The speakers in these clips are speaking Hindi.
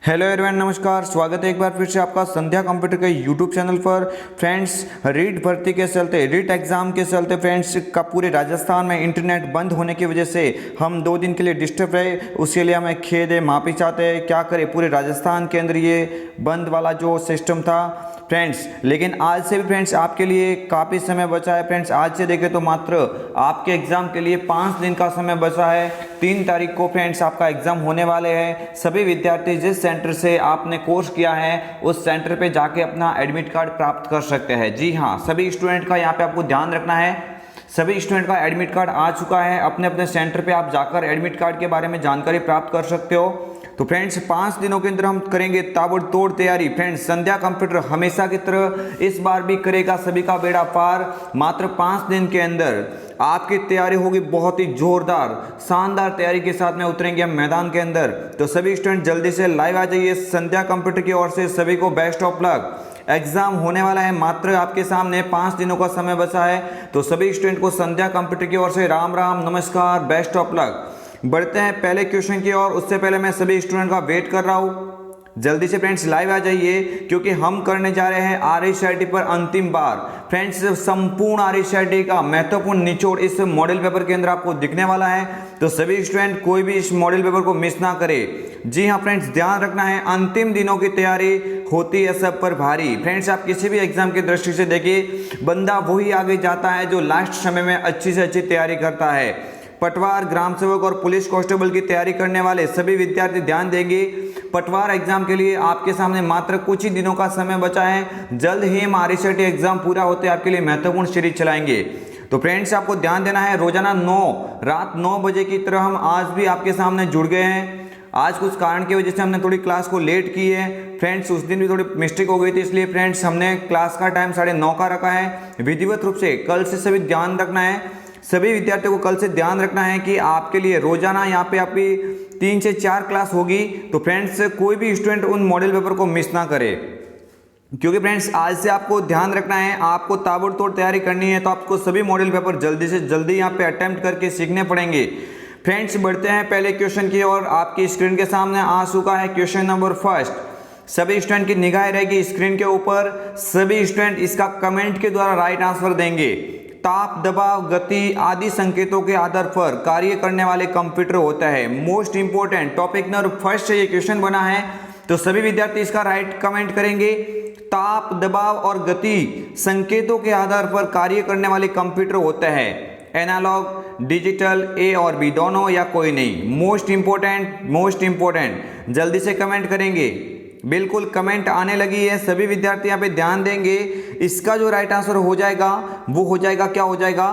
हेलो एवरीवन, नमस्कार। स्वागत है एक बार फिर से आपका संध्या कंप्यूटर के यूट्यूब चैनल पर। फ्रेंड्स, रीट भर्ती के चलते, रीट एग्ज़ाम के चलते फ्रेंड्स का पूरे राजस्थान में इंटरनेट बंद होने की वजह से हम 2 दिन के लिए डिस्टर्ब रहे। उसके लिए हमें खेद है, माफ़ी चाहते हैं। क्या करें, पूरे राजस्थान के अंदर ये बंद वाला जो सिस्टम था फ्रेंड्स। लेकिन आज से भी फ्रेंड्स आपके लिए काफ़ी समय बचा है फ्रेंड्स। आज से देखें तो मात्र आपके एग्ज़ाम के लिए 5 दिन का समय बचा है। 3 तारीख को फ्रेंड्स आपका एग्ज़ाम होने वाले हैं। सभी विद्यार्थी जिस सेंटर से आपने कोर्स किया है उस सेंटर पे जाके अपना एडमिट कार्ड प्राप्त कर सकते हैं। जी हाँ, सभी स्टूडेंट का यहाँ पे आपको ध्यान रखना है। सभी स्टूडेंट का एडमिट कार्ड आ चुका है। अपने अपने सेंटर पे आप जाकर एडमिट कार्ड के बारे में जानकारी प्राप्त कर सकते हो। तो फ्रेंड्स, 5 दिनों के अंदर हम करेंगे ताबड़तोड़ तैयारी। फ्रेंड्स, संध्या कंप्यूटर हमेशा की तरह इस बार भी करेगा सभी का बेड़ा पार। मात्र 5 दिन के अंदर आपकी तैयारी होगी बहुत ही जोरदार, शानदार तैयारी के साथ में उतरेंगे हम मैदान के अंदर। तो सभी स्टूडेंट जल्दी से लाइव आ जाइए। संध्या कंप्यूटर की ओर से सभी को बेस्ट ऑफ लक। एग्जाम होने वाला है, मात्र आपके सामने 5 दिनों का समय बचा है। तो सभी स्टूडेंट को संध्या कंप्यूटर की ओर से राम राम, नमस्कार, बेस्ट ऑफ लक। बढ़ते हैं पहले क्वेश्चन की ओर। उससे पहले मैं सभी स्टूडेंट का वेट कर रहा हूँ। जल्दी से फ्रेंड्स लाइव आ जाइए, क्योंकि हम करने जा रहे हैं आरएसआईटी पर अंतिम बार। फ्रेंड्स, संपूर्ण आरएसआईटी का महत्वपूर्ण निचोड़ इस मॉडल पेपर के अंदर आपको दिखने वाला है। तो सभी स्टूडेंट कोई भी इस मॉडल पेपर को मिस ना करे। जी हाँ फ्रेंड्स, ध्यान रखना है, अंतिम दिनों की तैयारी होती है सब पर भारी। फ्रेंड्स, आप किसी भी एग्जाम की दृष्टि से देखिए, बंदा वही आगे जाता है जो लास्ट समय में अच्छी से अच्छी तैयारी करता है। पटवार, ग्राम सेवक और पुलिस कांस्टेबल की तैयारी करने वाले सभी विद्यार्थी ध्यान देंगे। पटवार एग्जाम के लिए आपके सामने मात्र कुछ ही दिनों का समय बचा है। जल्द ही हम आरएसआईटी एग्जाम पूरा होते आपके लिए महत्वपूर्ण सीरीज चलाएंगे। तो फ्रेंड्स, आपको ध्यान देना है, रोजाना रात 9 बजे की तरह हम आज भी आपके सामने जुड़ गए हैं। आज कुछ कारण की वजह से हमने थोड़ी क्लास को लेट की है फ्रेंड्स। उस दिन भी थोड़ी मिस्टेक हो गई थी, इसलिए फ्रेंड्स हमने क्लास का टाइम 9:30 का रखा है। विधिवत रूप से कल से सभी ध्यान रखना है। सभी विद्यार्थियों को कल से ध्यान रखना है कि आपके लिए रोजाना यहाँ पे आपकी 3 से 4 क्लास होगी। तो फ्रेंड्स, कोई भी स्टूडेंट उन मॉडल पेपर को मिस ना करे, क्योंकि फ्रेंड्स आज से आपको ध्यान रखना है, आपको ताबड़तोड़ तैयारी करनी है। तो आपको सभी मॉडल पेपर जल्दी से जल्दी यहाँ पे अटेम्प्ट करके सीखने पड़ेंगे। फ्रेंड्स, बढ़ते हैं पहले क्वेश्चन की ओर। आपकी स्क्रीन के सामने आ चुका है क्वेश्चन नंबर फर्स्ट। सभी स्टूडेंट की निगाह रहेगी स्क्रीन के ऊपर। सभी स्टूडेंट इसका कमेंट के द्वारा राइट आंसर देंगे। ताप, दबाव, गति आदि संकेतों के आधार पर कार्य करने वाले कंप्यूटर होता है। Most important topic number first से ये क्वेश्चन बना है, तो सभी विद्यार्थी इसका राइट कमेंट करेंगे। ताप, दबाव और गति संकेतों के आधार पर कार्य करने वाले कंप्यूटर होता है। एनालॉग, डिजिटल, ए और बी दोनों या कोई नहीं। मोस्ट इंपोर्टेंट जल्दी से कमेंट करेंगे। बिल्कुल कमेंट आने लगी है, सभी विद्यार्थी यहाँ पे ध्यान देंगे। इसका जो राइट आंसर हो जाएगा वो हो जाएगा, क्या हो जाएगा?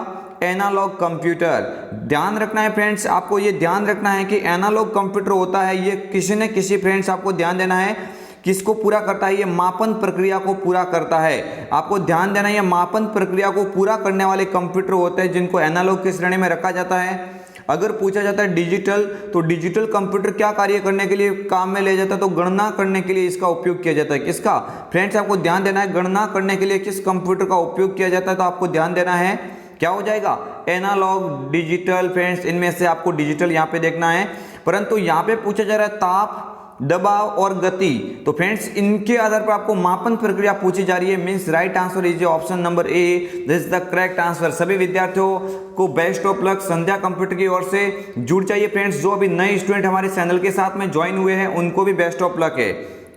Analog computer. ध्यान रखना है फ्रेंड्स, आपको ये ध्यान रखना है कि एनालॉग कंप्यूटर होता है ये किसी न किसी फ्रेंड्स आपको ध्यान देना है किसको पूरा करता है, ये मापन प्रक्रिया को पूरा करता है। आपको ध्यान देना है, ये मापन प्रक्रिया को पूरा करने वाले कंप्यूटर होते हैं जिनको एनालॉग की श्रेणी में रखा जाता है। अगर पूछा जाता है डिजिटल, तो डिजिटल कंप्यूटर क्या कार्य करने के लिए काम में ले जाता है, तो गणना करने के लिए इसका उपयोग किया जाता है। किसका? फ्रेंड्स, आपको ध्यान देना है, गणना करने के लिए किस कंप्यूटर का उपयोग किया जाता है, तो आपको ध्यान देना है क्या हो जाएगा? Analogue, digital. फ्रेंड्स, इनमें से आपको डिजिटल यहाँ पे देखना है। परंतु यहाँ पे पूछा जा रहा है ताप, दबाव और गति, तो फ्रेंड्स इनके आधार पर आपको मापन प्रक्रिया पूछी जा रही है। Means right answer is option number A, this is the correct answer. सभी विद्यार्थियों को best of luck. Sandhya computer की ओर से जुड़ जाइए फ्रेंड्स। जो अभी नए स्टूडेंट हमारे चैनल के साथ में ज्वाइन हुए हैं उनको भी बेस्ट ऑफ लक है।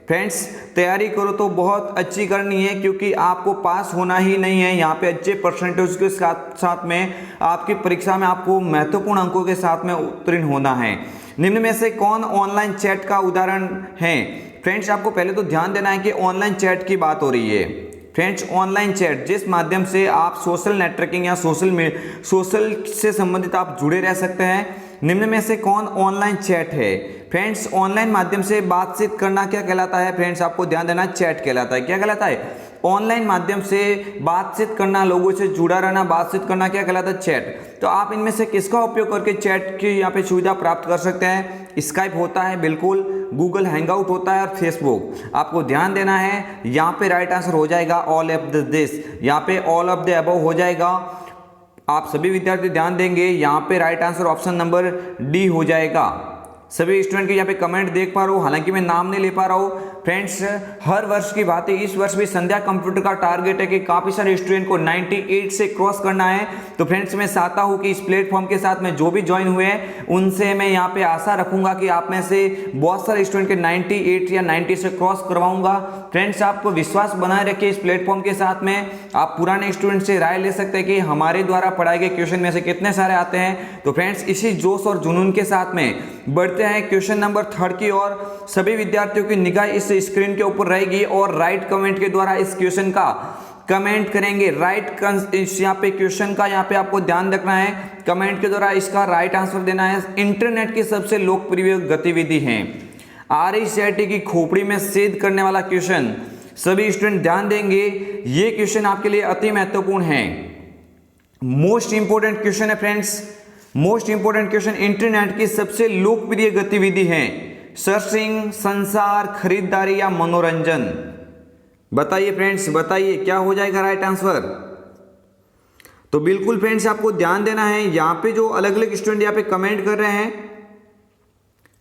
फ्रेंड्स, तैयारी करो तो बहुत अच्छी करनी है, क्योंकि आपको पास होना ही नहीं है। यहाँ पे अच्छे परसेंटेज के साथ में आपकी परीक्षा में आपको महत्वपूर्ण अंकों के साथ में उत्तीर्ण होना है। निम्न में से कौन ऑनलाइन चैट का उदाहरण है? फ्रेंड्स, आपको पहले तो ध्यान देना है कि ऑनलाइन चैट की बात हो रही है। फ्रेंड्स, ऑनलाइन चैट जिस माध्यम से आप सोशल नेटवर्किंग या सोशल से संबंधित आप जुड़े रह सकते हैं, निम्न में से कौन ऑनलाइन चैट है? फ्रेंड्स, ऑनलाइन माध्यम से बातचीत करना क्या कहलाता है? फ्रेंड्स, आपको ध्यान देना, चैट कहलाता है। क्या कहलाता है? ऑनलाइन माध्यम से बातचीत करना, लोगों से जुड़ा रहना, बातचीत करना क्या कहलाता है? चैट। तो आप इनमें से किसका उपयोग करके चैट की यहाँ पे सुविधा प्राप्त कर सकते हैं? स्काइप होता है बिल्कुल, गूगल हैंगआउट होता है और फेसबुक। आपको ध्यान देना है, यहाँ पे राइट आंसर हो जाएगा ऑल ऑफ दिस, यहाँ पे ऑल ऑफ द अबव हो जाएगा। आप सभी विद्यार्थी ध्यान देंगे, यहाँ पे right answer option number D हो जाएगा। सभी स्टूडेंट के यहाँ पे कमेंट देख पा रहा हूँ, हालांकि मैं नाम नहीं ले पा रहा हूँ। फ्रेंड्स, हर वर्ष की बात है, इस वर्ष भी संध्या कंप्यूटर का टारगेट है कि काफ़ी सारे स्टूडेंट को 98 से क्रॉस करना है। तो फ्रेंड्स, मैं चाहता हूँ कि इस प्लेटफॉर्म के साथ में जो भी ज्वाइन हुए हैं उनसे मैं यहाँ पे आशा रखूंगा कि आप में से बहुत सारे स्टूडेंट के 98 या 90 से क्रॉस करवाऊंगा। फ्रेंड्स, आपको विश्वास बनाए रखिए इस प्लेटफॉर्म के साथ में। आप पुराने स्टूडेंट से राय ले सकते हैं कि हमारे द्वारा पढ़ाए गए क्वेश्चन में से कितने सारे आते हैं। तो फ्रेंड्स, इसी जोश और जुनून के साथ में बढ़ते हैं क्वेश्चन नंबर 3 की ओर। सभी विद्यार्थियों की निगाह इस स्क्रीन के ऊपर रहेगी और राइट कमेंट के द्वारा इस क्वेश्चन का कमेंट करेंगे। यहाँ पे क्वेश्चन का यहाँ पे आपको ध्यान रखना है, कमेंट के द्वारा इसका राइट आंसर देना है। इंटरनेट की सबसे लोकप्रिय गतिविधि है। RICIT की खोपड़ी में छेद करने वाला क्वेश्चन, सभी स्टूडेंट ध्यान देंगे, ये क्वेश्चन आपके लिए अति महत्वपूर्ण है। मोस्ट इंपोर्टेंट क्वेश्चन है friends, most important question. Internet की सबसे लोकप्रिय गतिविधि है सर्चिंग, संसार, खरीदारी या मनोरंजन। बताइए फ्रेंड्स, बताइए क्या हो जाएगा राइट आंसर। तो बिल्कुल फ्रेंड्स, आपको ध्यान देना है। यहां पे जो अलग अलग स्टूडेंट यहाँ पे कमेंट कर रहे हैं,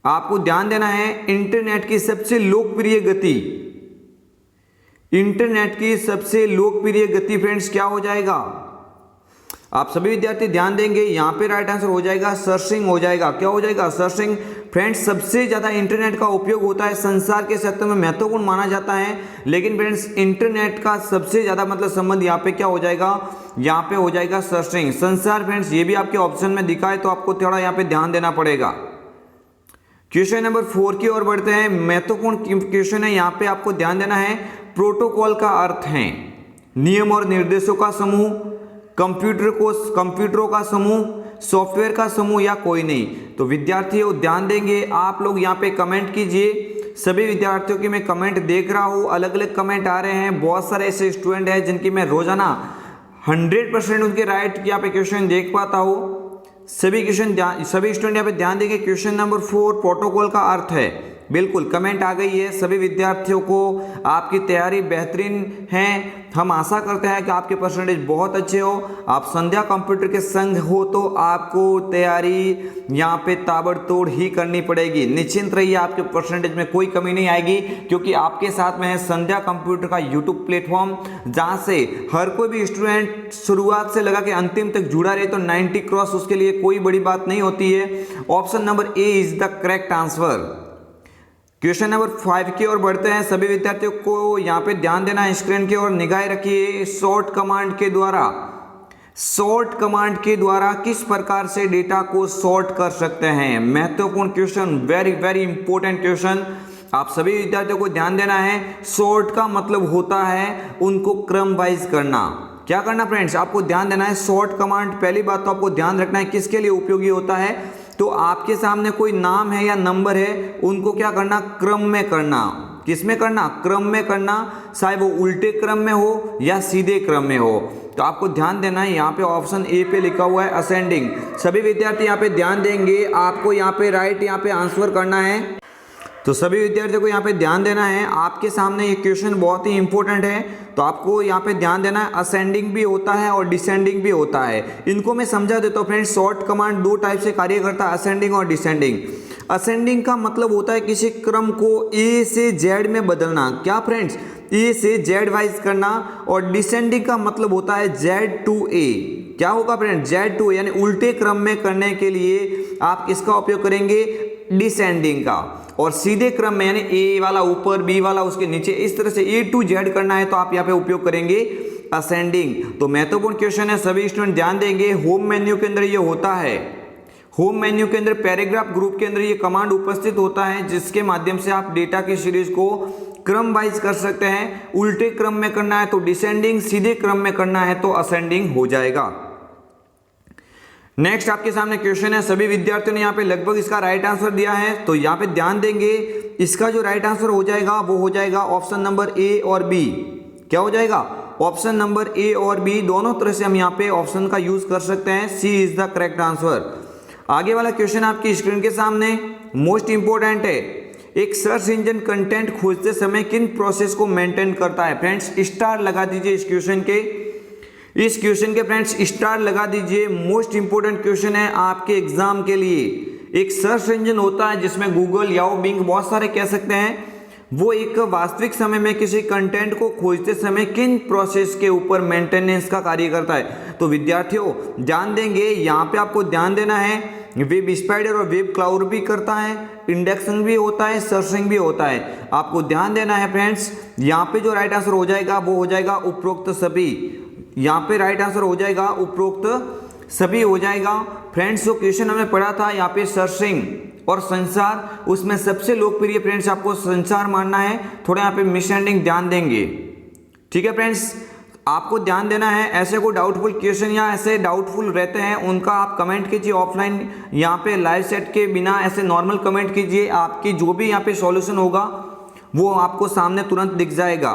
आपको ध्यान देना है। इंटरनेट की सबसे लोकप्रिय गति, इंटरनेट की सबसे लोकप्रिय गति फ्रेंड्स क्या हो जाएगा। आप सभी विद्यार्थी ध्यान देंगे, यहां पे राइट आंसर हो जाएगा सर्चिंग हो जाएगा। क्या हो जाएगा? सर्चिंग। फ्रेंड्स, सबसे ज्यादा इंटरनेट का उपयोग होता है संसार के क्षेत्र में, महत्वपूर्ण माना जाता है। लेकिन फ्रेंड्स, इंटरनेट का सबसे ज्यादा मतलब संबंध यहाँ पे क्या हो जाएगा? यहाँ पे हो जाएगा सर्चिंग। संसार फ्रेंड्स, ये भी आपके ऑप्शन में दिखा है, तो आपको थोड़ा यहाँ पे ध्यान देना पड़ेगा। क्वेश्चन नंबर 4 की ओर बढ़ते हैं। महत्वपूर्ण क्वेश्चन है, यहाँ पे आपको ध्यान देना है। प्रोटोकॉल का अर्थ है नियम और निर्देशों का समूह, कंप्यूटरों का समूह, सॉफ्टवेयर का समूह या कोई नहीं। तो विद्यार्थियों ध्यान देंगे, आप लोग यहाँ पे कमेंट कीजिए। सभी विद्यार्थियों की मैं कमेंट देख रहा हूँ, अलग अलग कमेंट आ रहे हैं। बहुत सारे ऐसे स्टूडेंट हैं जिनकी मैं रोजाना 100% उनके राइट यहाँ पे क्वेश्चन देख पाता हूँ। सभी स्टूडेंट यहाँ पे ध्यान देंगे। क्वेश्चन नंबर 4 प्रोटोकॉल का अर्थ है, बिल्कुल कमेंट आ गई है। सभी विद्यार्थियों को आपकी तैयारी बेहतरीन है। हम आशा करते हैं कि आपके परसेंटेज बहुत अच्छे हो। आप संध्या कंप्यूटर के संग हो तो आपको तैयारी यहाँ पे ताबड़तोड़ ही करनी पड़ेगी। निश्चिंत रहिए, आपके परसेंटेज में कोई कमी नहीं आएगी, क्योंकि आपके साथ में है संध्या कंप्यूटर का यूट्यूब प्लेटफॉर्म, जहाँ से हर कोई भी स्टूडेंट शुरुआत से लगा के अंतिम तक जुड़ा रहे। तो 90 क्रॉस उसके लिए कोई बड़ी बात नहीं होती है। Option number A is the correct answer. Question number 5 की ओर बढ़ते हैं। सभी विद्यार्थियों को यहाँ पे ध्यान देना है, स्क्रीन की ओर निगाह रखिए। शॉर्ट कमांड के द्वारा किस प्रकार से डेटा को सॉर्ट कर सकते हैं? महत्वपूर्ण question, very very important question. आप सभी विद्यार्थियों को ध्यान देना है। सॉर्ट का मतलब होता है उनको क्रम वाइज करना। क्या करना फ्रेंड्स? आपको ध्यान देना है। शॉर्ट कमांड, पहली बात तो आपको ध्यान रखना है किसके लिए उपयोगी होता है। तो आपके सामने कोई नाम है या नंबर है, उनको क्या करना? क्रम में करना। किस में करना? क्रम में करना, चाहे वो उल्टे क्रम में हो या सीधे क्रम में हो। तो आपको ध्यान देना है, यहाँ पे ऑप्शन ए पे लिखा हुआ है असेंडिंग। सभी विद्यार्थी यहाँ पे ध्यान देंगे, आपको यहाँ पे राइट यहाँ पे आंसर करना है। तो सभी विद्यार्थियों को यहाँ पे ध्यान देना है। आपके सामने ये क्वेश्चन बहुत ही इंपॉर्टेंट है, तो आपको यहाँ पे ध्यान देना है। असेंडिंग भी होता है और डिसेंडिंग भी होता है। इनको मैं समझा देता हूँ फ्रेंड्स। शॉर्ट कमांड 2 टाइप से कार्य करता है, असेंडिंग और डिसेंडिंग। असेंडिंग का मतलब होता है किसी क्रम को ए से जेड में बदलना। क्या फ्रेंड्स? ए से जेड वाइज करना। और डिसेंडिंग का मतलब होता है जेड टू ए। क्या होगा फ्रेंड्स? जेड टू ए, यानी उल्टे क्रम में करने के लिए आप किसका उपयोग करेंगे? डिसेंडिंग का। और सीधे क्रम में, यानी ए वाला ऊपर, बी वाला उसके नीचे, इस तरह से ए टू जेड करना है, तो आप यहाँ पे उपयोग करेंगे असेंडिंग। तो महत्वपूर्ण क्वेश्चन है, सभी स्टूडेंट ध्यान देंगे। होम मेन्यू के अंदर ये होता है। होम मेन्यू के अंदर पैराग्राफ ग्रुप के अंदर ये कमांड उपस्थित होता है, जिसके माध्यम से आप डेटा की सीरीज को क्रम वाइज कर सकते हैं। उल्टे क्रम में करना है तो डिसेंडिंग, सीधे क्रम में करना है तो असेंडिंग हो जाएगा। नेक्स्ट आपके सामने क्वेश्चन है। सभी विद्यार्थियों ने यहाँ पे लगभग इसका राइट आंसर दिया है, तो यहाँ पे ध्यान देंगे। इसका जो राइट आंसर हो जाएगा वो हो जाएगा ऑप्शन नंबर ए और बी। क्या हो जाएगा? ऑप्शन नंबर ए और बी, दोनों तरह से हम यहाँ पे ऑप्शन का यूज कर सकते हैं। सी इज द करेक्ट आंसर। आगे वाला क्वेश्चन आपकी स्क्रीन के सामने, मोस्ट इंपोर्टेंट है। एक सर्च इंजन कंटेंट खोजते समय किन प्रोसेस को मेंटेन करता है? फ्रेंड्स स्टार लगा दीजिए इस क्वेश्चन के फ्रेंड्स स्टार लगा दीजिए। मोस्ट इंपोर्टेंट क्वेश्चन है आपके एग्जाम के लिए। एक सर्च इंजन होता है जिसमें गूगल, याहू, बिंग बहुत सारे कह सकते हैं, वो एक वास्तविक समय में किसी कंटेंट को खोजते समय किन प्रोसेस के ऊपर मेंटेनेंस का कार्य करता है। तो विद्यार्थियों ध्यान देंगे, यहाँ पे आपको ध्यान देना है, वेब स्पाइडर और वेब क्लाउड भी करता है, इंडेक्सिंग भी होता है, सर्चिंग भी होता है। आपको ध्यान देना है फ्रेंड्स, यहाँ पे जो राइट आंसर हो जाएगा वो हो जाएगा उपरोक्त सभी। यहाँ पे राइट आंसर हो जाएगा उपरोक्त सभी हो जाएगा। फ्रेंड्स जो क्वेश्चन हमने पढ़ा था यहाँ पे सर्चिंग और संसार, उसमें सबसे लोकप्रिय फ्रेंड्स आपको संसार मानना है। थोड़ा यहाँ पे मिसअंडरस्टैंडिंग ध्यान देंगे, ठीक है फ्रेंड्स, आपको ध्यान देना है। ऐसे कोई डाउटफुल क्वेश्चन या ऐसे डाउटफुल रहते हैं उनका आप कमेंट कीजिए ऑफलाइन, यहाँ पे लाइव सेट के बिना ऐसे नॉर्मल कमेंट कीजिए, आपकी जो भी यहाँ पे सॉल्यूशन होगा वो आपको सामने तुरंत दिख जाएगा।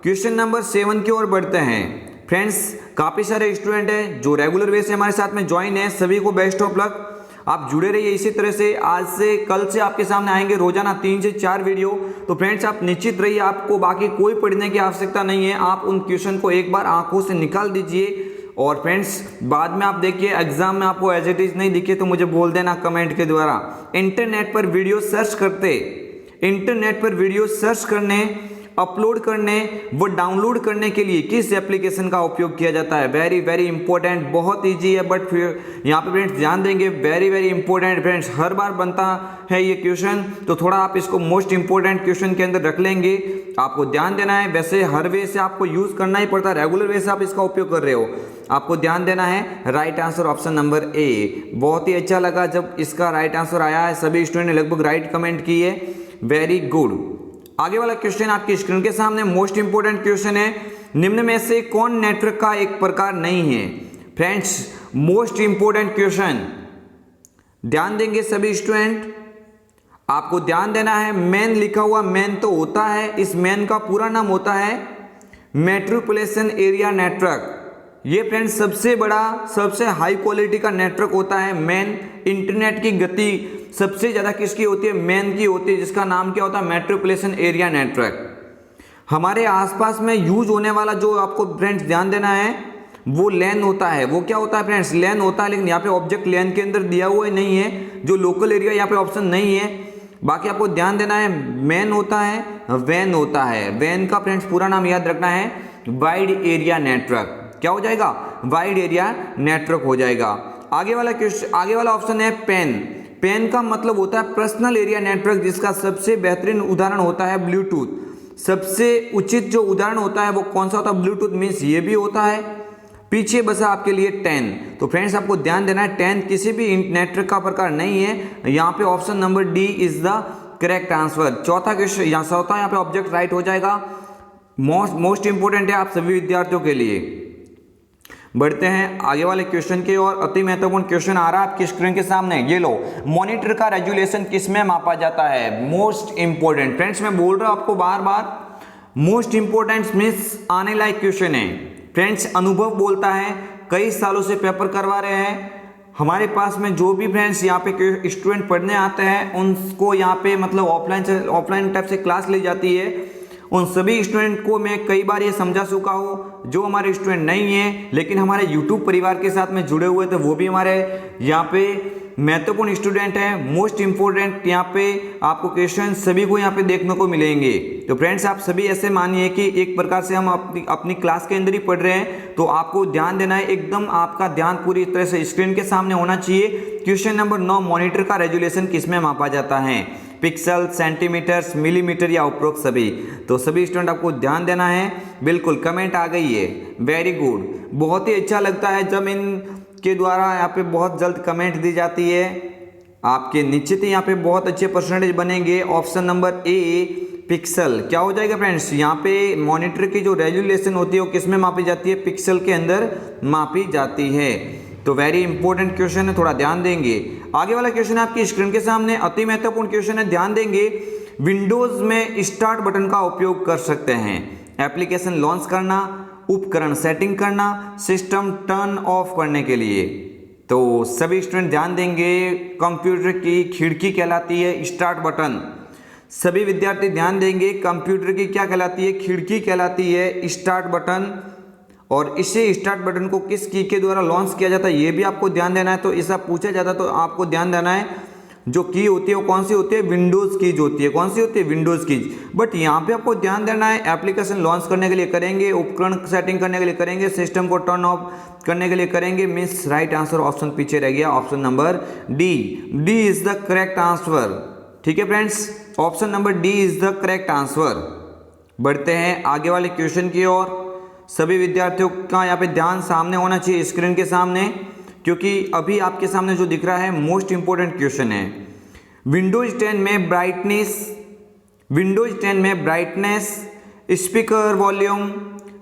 क्वेश्चन नंबर 7 की ओर बढ़ते हैं। फ्रेंड्स काफ़ी सारे स्टूडेंट हैं जो रेगुलर वे से हमारे साथ में ज्वाइन है, सभी को बेस्ट ऑफ लक। आप जुड़े रहिए इसी तरह से, आज से कल से आपके सामने आएंगे रोजाना 3 से 4 वीडियो। तो फ्रेंड्स आप निश्चित रहिए, आपको बाकी कोई पढ़ने की आवश्यकता नहीं है, आप उन क्वेश्चन को एक बार आंखों से निकाल दीजिए। और फ्रेंड्स बाद में आप देखिए एग्जाम में आपको एज इट इज नहीं दिखे तो मुझे बोल देना कमेंट के द्वारा। इंटरनेट पर वीडियो सर्च करते, इंटरनेट पर वीडियो सर्च करने, अपलोड करने व डाउनलोड करने के लिए किस एप्लीकेशन का उपयोग किया जाता है। वेरी वेरी इंपॉर्टेंट, बहुत इजी है, बट फिर यहाँ पे फ्रेंड्स ध्यान देंगे, वेरी वेरी इंपॉर्टेंट फ्रेंड्स, हर बार बनता है ये क्वेश्चन, तो थोड़ा आप इसको मोस्ट इंपॉर्टेंट क्वेश्चन के अंदर रख लेंगे। आपको ध्यान देना है, वैसे हर वे से आपको यूज करना ही पड़ता है, रेगुलर वे से आप इसका उपयोग कर रहे हो। आपको ध्यान देना है right answer option number A. बहुत ही अच्छा लगा जब इसका राइट आंसर आया है, सभी स्टूडेंट ने लगभग राइट कमेंट किए, वेरी गुड। आगे वाला क्वेश्चन आपकी स्क्रीन के सामने मोस्ट इंपोर्टेंट क्वेश्चन है, निम्न में से कौन नेटवर्क का एक प्रकार नहीं है। फ्रेंड्स मोस्ट इंपोर्टेंट क्वेश्चन, ध्यान देंगे सभी स्टूडेंट, आपको ध्यान देना है। मैन लिखा हुआ, मैन तो होता है, इस मैन का पूरा नाम होता है मेट्रोपॉलिटन एरिया नेटवर्क। ये फ्रेंड्स सबसे बड़ा, सबसे हाई क्वालिटी का नेटवर्क होता है मैन। इंटरनेट की गति सबसे ज़्यादा किसकी होती है, मैन की होती है, जिसका नाम क्या होता है, मेट्रोपॉलिटन एरिया नेटवर्क। हमारे आसपास में यूज होने वाला जो आपको फ्रेंड्स ध्यान देना है वो लैन होता है। वो क्या होता है फ्रेंड्स, लैन होता है, लेकिन यहाँ पे ऑब्जेक्ट लैन के अंदर दिया हुआ नहीं है, जो लोकल एरिया यहाँ पे ऑप्शन नहीं है। बाकी आपको ध्यान देना है, मैन होता है, वैन होता है। वैन का फ्रेंड्स पूरा नाम याद रखना है वाइड एरिया नेटवर्क। क्या हो जाएगा, वाइड एरिया नेटवर्क हो जाएगा। आगे वाला ऑप्शन है पेन। पेन का मतलब होता है पर्सनल एरिया नेटवर्क, जिसका सबसे बेहतरीन उदाहरण होता है ब्लूटूथ। सबसे उचित जो उदाहरण होता है वो कौन सा होता है, ब्लूटूथ मीन्स ये भी होता है। पीछे बसा आपके लिए 10। तो फ्रेंड्स आपको ध्यान देना है 10 किसी भी नेटवर्क का प्रकार नहीं है। यहाँ पे option number D is the correct answer. चौथा क्वेश्चन यहाँ पे ऑब्जेक्ट राइट हो जाएगा। मोस्ट इंपोर्टेंट है आप सभी विद्यार्थियों के लिए। बढ़ते हैं आगे वाले क्वेश्चन की ओर। अति महत्वपूर्ण क्वेश्चन आ रहा है आपकी स्क्रीन के सामने, ये लो, मॉनिटर का रेजुलेशन किसमें मापा जाता है। मोस्ट इंपोर्टेंट फ्रेंड्स, मैं बोल रहा हूं आपको बार बार, मोस्ट इंपोर्टेंट मिस आने लायक क्वेश्चन है फ्रेंड्स। अनुभव बोलता है, कई सालों से पेपर करवा रहे हैं हमारे पास में, जो भी फ्रेंड्स यहाँ पे स्टूडेंट पढ़ने आते हैं उनको यहाँ पे मतलब ऑफलाइन टाइप से क्लास ली जाती है। उन सभी स्टूडेंट को मैं कई बार ये समझा चुका हूँ, जो हमारे स्टूडेंट नहीं है लेकिन हमारे YouTube परिवार के साथ में जुड़े हुए थे, वो भी हमारे यहाँ पे महत्वपूर्ण स्टूडेंट हैं। मोस्ट इंपोर्टेंट यहाँ पे आपको क्वेश्चन सभी को यहाँ पे देखने को मिलेंगे। तो फ्रेंड्स आप सभी ऐसे मानिए कि एक प्रकार से हम अपनी क्लास के अंदर ही पढ़ रहे हैं, तो आपको ध्यान देना है, एकदम आपका ध्यान पूरी तरह से स्क्रीन के सामने होना चाहिए। क्वेश्चन नंबर 9, मॉनिटर का रेजुलेशन किसमें मापा जाता है, पिक्सल, सेंटीमीटर्स, मिलीमीटर या उपरोक्त सभी। तो सभी स्टूडेंट आपको ध्यान देना है। बिल्कुल कमेंट आ गई है, वेरी गुड। बहुत ही अच्छा लगता है जब इनके द्वारा यहाँ पे बहुत जल्द कमेंट दी जाती है। आपके निश्चित ही यहाँ पे बहुत अच्छे परसेंटेज बनेंगे। ऑप्शन नंबर ए पिक्सल क्या हो जाएगा फ्रेंड्स, यहाँ पे मॉनिटर की जो रेजुलेशन होती है वो किस में मापी जाती है, पिक्सल के अंदर मापी जाती है। तो वेरी इंपॉर्टेंट क्वेश्चन है, थोड़ा ध्यान देंगे। आगे वाला क्वेश्चन आपकी स्क्रीन के सामने अति महत्वपूर्ण क्वेश्चन है, ध्यान देंगे। विंडोज में स्टार्ट बटन का उपयोग कर सकते हैं एप्लीकेशन लॉन्च करना, उपकरण सेटिंग करना, सिस्टम टर्न ऑफ करने के लिए। तो सभी स्टूडेंट ध्यान देंगे, कंप्यूटर की खिड़की कहलाती है स्टार्ट बटन। सभी विद्यार्थी ध्यान देंगे, कंप्यूटर की क्या कहलाती है, खिड़की कहलाती है स्टार्ट बटन। और इसे स्टार्ट बटन को किस की के द्वारा लॉन्च किया जाता है ये भी आपको ध्यान देना है। तो ऐसा पूछा जाता तो आपको ध्यान देना है जो की होती है वो कौन सी होती है, विंडोज़ कीज होती है। कौन सी होती है, विंडोज़ कीज। बट यहाँ पे आपको ध्यान देना है, एप्लीकेशन लॉन्च करने के लिए करेंगे, उपकरण सेटिंग करने के लिए करेंगे, सिस्टम को टर्न ऑफ करने के लिए करेंगे। मीन्स राइट आंसर ऑप्शन पीछे रह गया, option number D. D is the correct answer. ठीक है friends, option number D is the correct answer. बढ़ते हैं आगे वाले क्वेश्चन की ओर। सभी विद्यार्थियों का यहाँ पे ध्यान सामने होना चाहिए, स्क्रीन के सामने, क्योंकि अभी आपके सामने जो दिख रहा है मोस्ट इंपोर्टेंट क्वेश्चन है। विंडोज 10 में ब्राइटनेस, स्पीकर वॉल्यूम,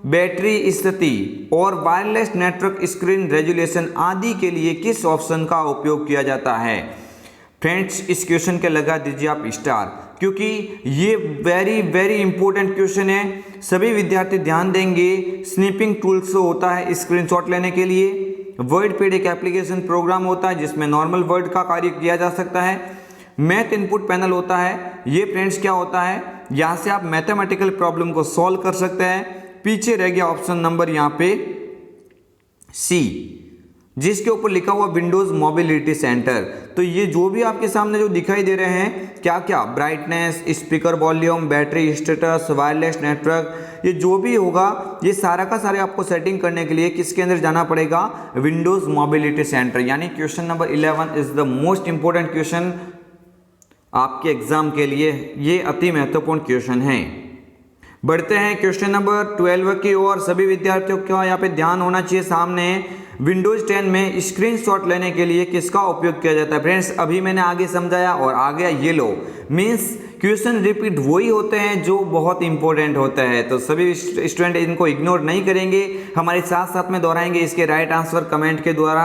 बैटरी स्थिति और वायरलेस नेटवर्क स्क्रीन रेजोल्यूशन आदि के लिए किस ऑप्शन का उपयोग किया जाता है। फ्रेंड्स, इस क्वेश्चन के लगा दीजिए आप स्टार, क्योंकि ये वेरी वेरी इंपॉर्टेंट क्वेश्चन है। सभी विद्यार्थी ध्यान देंगे। स्नीपिंग टूल्स होता है स्क्रीनशॉट लेने के लिए। वर्ड पैड एक एप्लीकेशन प्रोग्राम होता है जिसमें नॉर्मल वर्ड का कार्य किया जा सकता है। मैथ इनपुट पैनल होता है। ये फ्रेंड्स क्या होता है, यहाँ से आप मैथमेटिकल प्रॉब्लम को सॉल्व कर सकते हैं। पीछे रह गया ऑप्शन नंबर यहाँ पे सी, जिसके ऊपर लिखा हुआ विंडोज मोबिलिटी सेंटर। तो ये जो भी आपके सामने जो दिखाई दे रहे हैं, क्या क्या, brightness, speaker volume, battery status, wireless network, ये जो भी होगा, ये सारा का सारे आपको सेटिंग करने के लिए किसके अंदर जाना पड़ेगा, विंडोज मोबिलिटी सेंटर। यानी question number 11 is the most important question आपके एग्जाम के लिए। ये अति महत्वपूर्ण क्वेश्चन है। बढ़ते हैं क्वेश्चन नंबर 12 की ओर। सभी विद्यार्थियों का यहाँ पे ध्यान होना चाहिए सामने। विंडोज 10 में स्क्रीनशॉट लेने के लिए किसका उपयोग किया जाता है। फ्रेंड्स, अभी मैंने आगे समझाया और आ गया येलो। मीन्स क्वेश्चन रिपीट वही होते हैं जो बहुत इंपॉर्टेंट होते हैं, तो सभी स्टूडेंट इनको इग्नोर नहीं करेंगे, हमारे साथ साथ में दोहराएंगे। इसके राइट आंसर कमेंट के द्वारा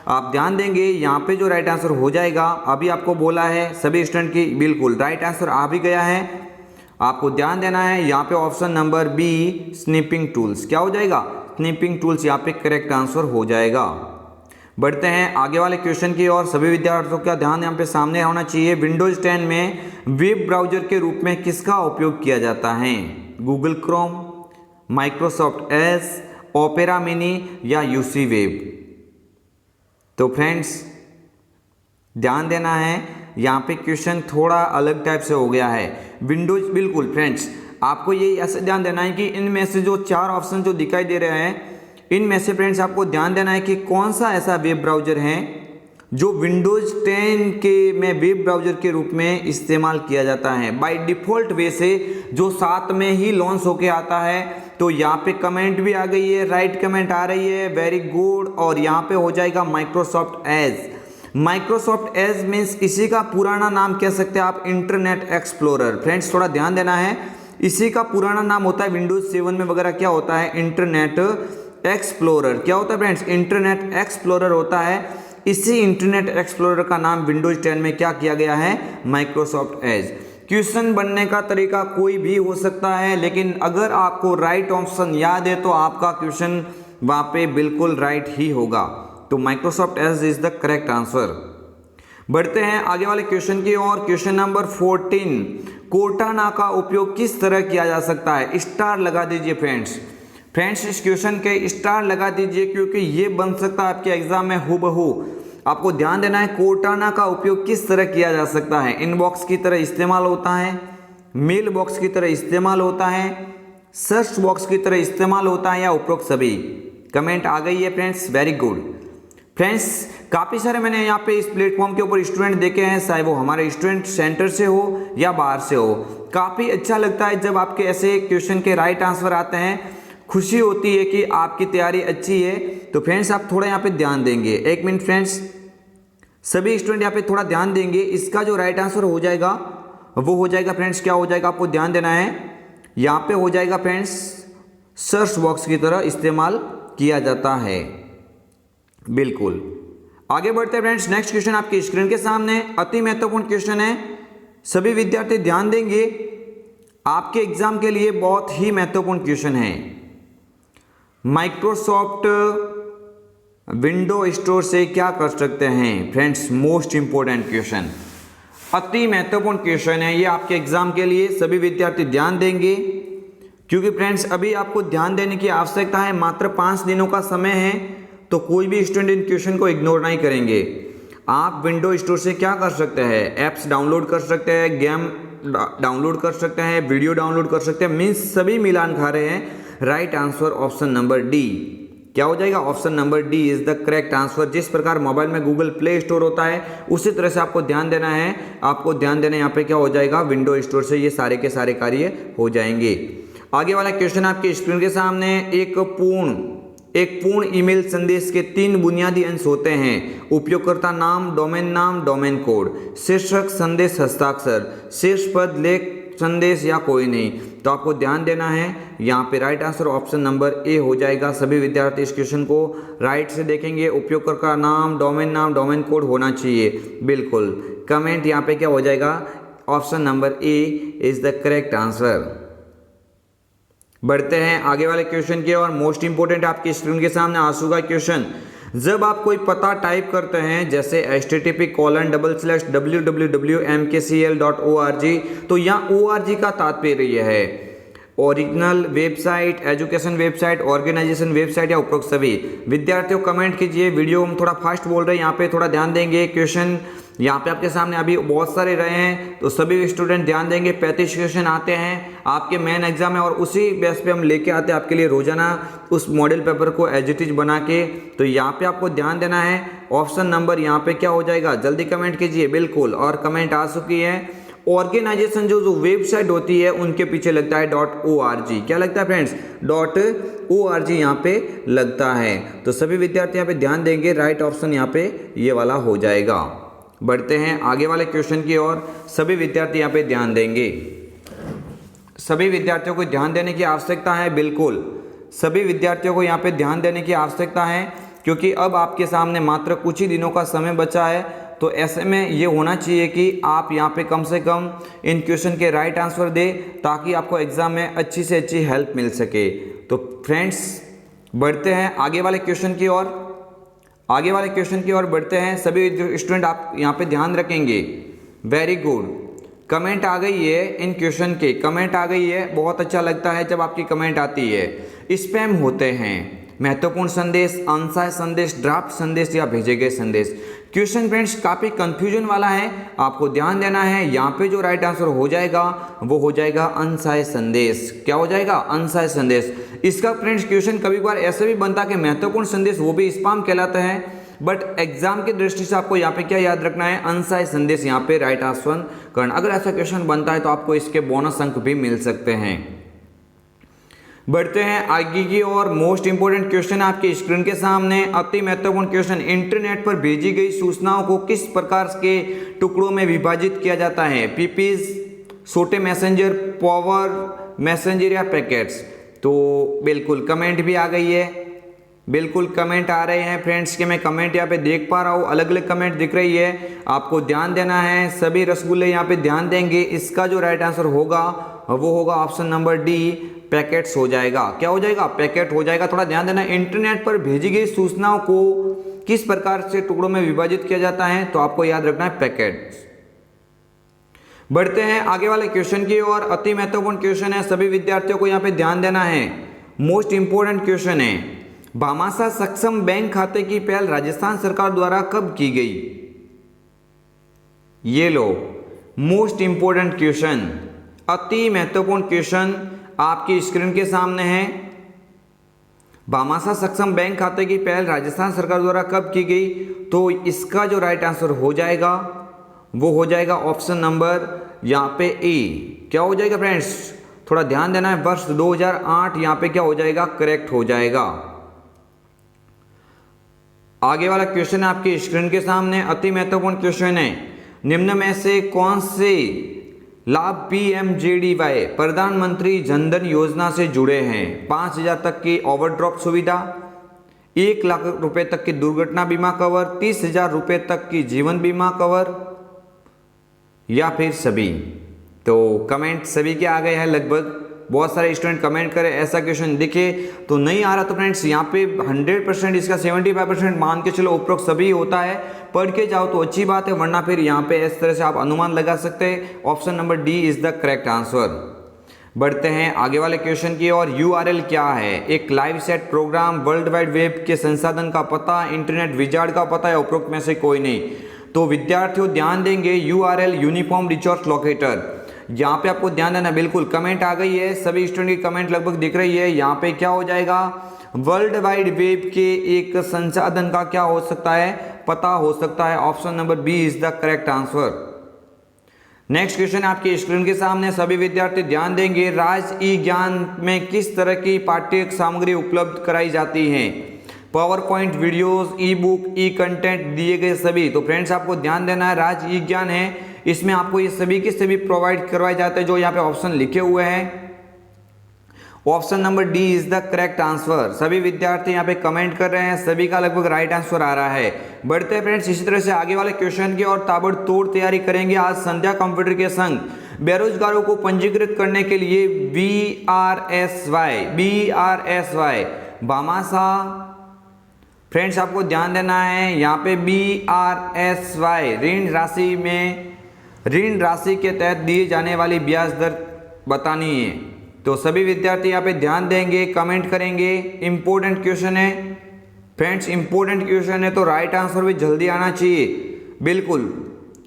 आप ध्यान देंगे। यहाँ पे जो राइट आंसर हो जाएगा, अभी आपको बोला है सभी स्टूडेंट की बिल्कुल राइट आंसर आ भी गया है। आपको ध्यान देना है यहाँ पे ऑप्शन नंबर बी, स्नीपिंग टूल्स, क्या हो जाएगा, स्नीपिंग टूल्स यहाँ पे करेक्ट आंसर हो जाएगा। बढ़ते हैं आगे वाले क्वेश्चन की ओर। सभी विद्यार्थियों का ध्यान यहाँ पे सामने होना चाहिए। विंडोज 10 में वेब ब्राउजर के रूप में किसका उपयोग किया जाता है, Google Chrome, Microsoft Edge, opera mini या यूसी वेब। तो फ्रेंड्स ध्यान देना है, यहाँ पे क्वेश्चन थोड़ा अलग टाइप से हो गया है। विंडोज, बिल्कुल फ्रेंड्स, आपको ये ऐसे ध्यान देना है कि इनमें से जो 4 ऑप्शन जो दिखाई दे रहे हैं, इनमें से फ्रेंड्स आपको ध्यान देना है कि कौन सा ऐसा वेब ब्राउजर है जो विंडोज 10 के में वेब ब्राउजर के रूप में इस्तेमाल किया जाता है। बाय डिफ़ॉल्ट वे से जो साथ में ही लॉन्च होके आता है। तो यहाँ पे कमेंट भी आ गई है, राइट कमेंट आ रही है, वेरी गुड। और यहाँ पे हो जाएगा Microsoft Edge. Microsoft Edge means इसी का पुराना नाम कह सकते हैं आप, इंटरनेट एक्सप्लोरर। फ्रेंड्स, थोड़ा ध्यान देना है, इसी का पुराना नाम होता है विंडोज 7 में वगैरह क्या होता है, इंटरनेट एक्सप्लोरर। क्या होता है फ्रेंड्स, इंटरनेट एक्सप्लोरर होता है। इसी इंटरनेट एक्सप्लोरर का नाम विंडोज 10 में क्या किया गया है, माइक्रोसॉफ्ट एज। क्वेश्चन बनने का तरीका कोई भी हो सकता है, लेकिन अगर आपको राइट ऑप्शन याद है तो आपका क्वेश्चन वहाँ पे बिल्कुल राइट ही होगा। तो Microsoft Edge is the correct answer. बढ़ते हैं आगे वाले क्वेश्चन की ओर। क्वेश्चन नंबर 14, कोर्टाना का उपयोग किस तरह किया जा सकता है। स्टार लगा दीजिए फ्रेंड्स। फ्रेंड्स, इस क्वेश्चन के स्टार लगा दीजिए, क्योंकि ये बन सकता है आपके एग्जाम में हूबहू। आपको ध्यान देना है, कोर्टाना का उपयोग किस तरह किया जा सकता है। इनबॉक्स की तरह इस्तेमाल होता है, मेल बॉक्स की तरह इस्तेमाल होता है, सर्च बॉक्स की तरह इस्तेमाल होता है, या उपरोक्त सभी। कमेंट आ गई है फ्रेंड्स, वेरी गुड। फ्रेंड्स, काफ़ी सारे मैंने यहाँ पे इस प्लेटफॉर्म के ऊपर स्टूडेंट देखे हैं, चाहे वो हमारे स्टूडेंट सेंटर से हो या बाहर से हो। काफ़ी अच्छा लगता है जब आपके ऐसे क्वेश्चन के राइट आंसर आते हैं। खुशी होती है कि आपकी तैयारी अच्छी है। तो फ्रेंड्स, आप थोड़ा यहाँ पे ध्यान देंगे। एक मिनट फ्रेंड्स, सभी स्टूडेंट यहाँ पे थोड़ा ध्यान देंगे। इसका जो राइट आंसर हो जाएगा वो हो जाएगा फ्रेंड्स, क्या हो जाएगा, आपको ध्यान देना है। यहाँ पे हो जाएगा फ्रेंड्स, सर्च बॉक्स की तरह इस्तेमाल किया जाता है। बिल्कुल। आगे बढ़ते हैं फ्रेंड्स, नेक्स्ट क्वेश्चन आपकी स्क्रीन के सामने, अति महत्वपूर्ण क्वेश्चन है। सभी विद्यार्थी ध्यान देंगे, आपके एग्जाम के लिए बहुत ही महत्वपूर्ण क्वेश्चन है। माइक्रोसॉफ्ट विंडो स्टोर से क्या कर सकते हैं। फ्रेंड्स, मोस्ट इंपोर्टेंट क्वेश्चन, अति महत्वपूर्ण क्वेश्चन है ये आपके एग्जाम के लिए। सभी विद्यार्थी ध्यान देंगे, क्योंकि फ्रेंड्स अभी आपको ध्यान देने की आवश्यकता है। मात्र 5 दिनों का समय है, तो कोई भी स्टूडेंट इन क्वेश्चन को इग्नोर नहीं करेंगे। आप विंडो स्टोर से क्या कर सकते हैं, ऐप्स डाउनलोड कर सकते हैं, गेम डाउनलोड कर सकते हैं, वीडियो डाउनलोड कर सकते हैं, मीन्स सभी मिलान खा रहे हैं। Right answer option number D. क्या हो जाएगा, option number D is the correct answer. जिस प्रकार मोबाइल में गूगल प्ले स्टोर होता है उसी तरह से आपको ध्यान देना है, आपको ध्यान देना है यहाँ पे क्या हो जाएगा, विंडो स्टोर से ये सारे के सारे कार्य हो जाएंगे। आगे वाला क्वेश्चन आपके स्क्रीन के सामने, एक पूर्ण ईमेल संदेश के 3 बुनियादी अंश होते हैं। उपयोगकर्ता नाम, डोमेन कोड, शीर्षक, संदेश हस्ताक्षर, शीर्ष पद, लेख, संदेश या कोई नहीं। तो आपको ध्यान देना है यहाँ पे right answer option number A हो जाएगा। सभी विद्यार्थी इस क्वेश्चन को राइट से देखेंगे। उपयोगकर्ता नाम, डोमेन कोड होना चाहिए, बिल्कुल। कमेंट यहाँ पे क्या हो जाएगा, option number A is the correct answer. बढ़ते हैं आगे वाले क्वेश्चन की ओर। मोस्ट इंपोर्टेंट आपकी स्क्रीन के सामने आंसू का क्वेश्चन। जब आप कोई पता टाइप करते हैं जैसे http://www.mkcl.org, तो यहाँ org का तात्पर्य है original website, education website, organisation website या उपरोक्त सभी। विद्यार्थियों कमेंट कीजिए। वीडियो हम थोड़ा फास्ट बोल रहे हैं, यहाँ पे थोड़ा ध्यान देंगे। क्वेश्चन यहाँ पे आपके सामने अभी बहुत सारे रहे हैं, तो सभी स्टूडेंट ध्यान देंगे। 35 क्वेश्चन आते हैं आपके मेन एग्जाम में, और उसी बेस पे हम लेके आते हैं आपके लिए रोजाना उस मॉडल पेपर को एज इट इज बना के। तो यहाँ पे आपको ध्यान देना है, ऑप्शन नंबर यहाँ पे क्या हो जाएगा, जल्दी कमेंट कीजिए। बिल्कुल, और कमेंट आ चुकी है। ऑर्गेनाइजेशन जो वेबसाइट होती है उनके पीछे लगता है .org। क्या लगता है फ्रेंड्स, .org यहाँ पे लगता है। तो सभी विद्यार्थी यहाँ पे ध्यान देंगे, राइट ऑप्शन यहाँ पे ये वाला हो जाएगा। बढ़ते हैं आगे वाले क्वेश्चन की ओर। सभी विद्यार्थी यहाँ पे ध्यान देंगे। सभी विद्यार्थियों को ध्यान देने की आवश्यकता है, बिल्कुल सभी विद्यार्थियों को यहाँ पे ध्यान देने की आवश्यकता है, क्योंकि अब आपके सामने मात्र कुछ ही दिनों का समय बचा है। तो ऐसे में ये होना चाहिए कि आप यहाँ पे कम से कम इन क्वेश्चन के राइट आंसर दें, ताकि आपको एग्जाम में अच्छी से अच्छी हेल्प मिल सके। तो फ्रेंड्स बढ़ते हैं आगे वाले क्वेश्चन की ओर। आगे वाले क्वेश्चन की ओर बढ़ते हैं। सभी स्टूडेंट आप यहाँ पे ध्यान रखेंगे। वेरी गुड, कमेंट आ गई है, इन क्वेश्चन के कमेंट आ गई है। बहुत अच्छा लगता है जब आपकी कमेंट आती है। स्पैम होते हैं महत्वपूर्ण संदेश, अनसाय संदेश, ड्राफ्ट संदेश या भेजे गए संदेश। क्वेश्चन फ्रेंड्स काफ़ी कंफ्यूजन वाला है, आपको ध्यान देना है। यहाँ पे जो राइट आंसर हो जाएगा वो हो जाएगा अनसाय संदेश। क्या हो जाएगा, अनसाय संदेश। इसका फ्रेंड्स क्वेश्चन कभी बार ऐसे भी बनता है कि महत्वपूर्ण संदेश वो भी स्पैम कहलाता है, बट एग्जाम की दृष्टि से आपको यहाँ पे क्या याद रखना है, अनसाय संदेश यहाँ पे राइट आंसर करना। अगर ऐसा क्वेश्चन बनता है तो आपको इसके बोनस अंक भी मिल सकते हैं। बढ़ते हैं आगे की और। मोस्ट इंपोर्टेंट क्वेश्चन आपके स्क्रीन के सामने, अति महत्वपूर्ण क्वेश्चन। इंटरनेट पर भेजी गई सूचनाओं को किस प्रकार के टुकड़ों में विभाजित किया जाता है, पीपीज, छोटे मैसेंजर, पावर मैसेंजर या पैकेट्स। तो बिल्कुल कमेंट भी आ गई है, बिल्कुल कमेंट आ रहे हैं फ्रेंड्स के, मैं कमेंट यहाँ पे देख पा रहा हूँ, अलग अलग कमेंट दिख रही है। आपको ध्यान देना है, सभी रसगुल्ले यहाँ पे ध्यान देंगे। इसका जो राइट आंसर होगा वो होगा ऑप्शन नंबर डी, पैकेट्स हो जाएगा। क्या हो जाएगा, पैकेट हो जाएगा। थोड़ा ध्यान देना, इंटरनेट पर भेजी गई सूचनाओं को किस प्रकार से टुकड़ों में विभाजित किया जाता है, तो आपको याद रखना है पैकेट्स। बढ़ते हैं आगे वाले क्वेश्चन की ओर। अति महत्वपूर्ण क्वेश्चन है, सभी विद्यार्थियों को यहाँ पे ध्यान देना है। मोस्ट इंपोर्टेंट क्वेश्चन है, भामाशाह सक्षम बैंक खाते की पहल राजस्थान सरकार द्वारा कब की गई। ये लो, मोस्ट इंपोर्टेंट क्वेश्चन, अति महत्वपूर्ण क्वेश्चन आपकी स्क्रीन के सामने है। भामाशाह सक्षम बैंक खाते की पहल राजस्थान सरकार द्वारा कब की गई, तो इसका जो राइट आंसर हो जाएगा वो हो जाएगा ऑप्शन नंबर यहाँ पे ए। क्या हो जाएगा फ्रेंड्स, थोड़ा ध्यान देना है, वर्ष 2008 यहाँ पे क्या हो जाएगा, करेक्ट हो जाएगा। आगे वाला क्वेश्चन है आपकी स्क्रीन के सामने, अति महत्वपूर्ण क्वेश्चन है। निम्न में से कौन से लाभ पीएमजेडीवाई प्रधानमंत्री जनधन योजना से जुड़े हैं। 5,000 तक की ओवरड्राफ्ट सुविधा, 1 लाख रुपए तक की दुर्घटना बीमा कवर, 30,000 रुपए तक की जीवन बीमा कवर, या फिर सभी। तो कमेंट सभी के आ गए हैं लगभग, बहुत सारे स्टूडेंट कमेंट करें। ऐसा क्वेश्चन दिखे तो नहीं आ रहा तो फ्रेंड्स यहाँ पे 100% इसका 75% मान के चलो उपरोक्त सभी होता है, पढ़ के जाओ तो अच्छी बात है, वरना फिर यहाँ पे इस तरह से आप अनुमान लगा सकते हैं। Option number D is the correct answer. बढ़ते हैं आगे वाले क्वेश्चन की और। यूआरएल क्या है, एक live set program, world wide web के संसाधन का पता, इंटरनेट विजार्ड का पता, या उपरोक्त में से कोई नहीं। तो विद्यार्थियों ध्यान देंगे URL यूनिफॉर्म रिसोर्स लोकेटर, यहाँ पे आपको ध्यान देना। बिल्कुल कमेंट आ गई है, सभी स्टूडेंट की कमेंट लगभग दिख रही है। यहाँ पे क्या हो जाएगा, वर्ल्ड वाइड वेब के एक संसाधन का क्या हो सकता है, पता हो सकता है। Option number B is the correct answer. Next question आपकी स्क्रीन के सामने, सभी विद्यार्थी ध्यान देंगे। राज ई ज्ञान में किस तरह की पाठ्य सामग्री उपलब्ध कराई जाती है, power point, videos, e book, e content दिए गए सभी। तो फ्रेंड्स आपको ध्यान देना है, राज ई ज्ञान है, इसमें आपको ये सभी के सभी प्रोवाइड करवाए जाते हैं जो यहाँ पे ऑप्शन लिखे हुए हैं। Option number D is the correct answer. सभी विद्यार्थी यहाँ पे कमेंट कर रहे हैं, सभी का लगभग राइट आंसर आ रहा है। बढ़ते हैं फ्रेंड्स इसी तरह से आगे वाले क्वेश्चन की और ताबड़तोड़ तैयारी करेंगे। आज संध्या कंप्यूटर के संग बेरोजगारों को पंजीकृत करने के लिए BRSY भामाशाह, फ्रेंड्स आपको ध्यान देना है। यहाँ पे BRSY ऋण राशि के तहत दिए जाने वाली ब्याज दर बतानी है। तो सभी विद्यार्थी यहाँ पे ध्यान देंगे, कमेंट करेंगे। इंपॉर्टेंट क्वेश्चन है फ्रेंड्स, इंपॉर्टेंट क्वेश्चन है, तो राइट आंसर भी जल्दी आना चाहिए। बिल्कुल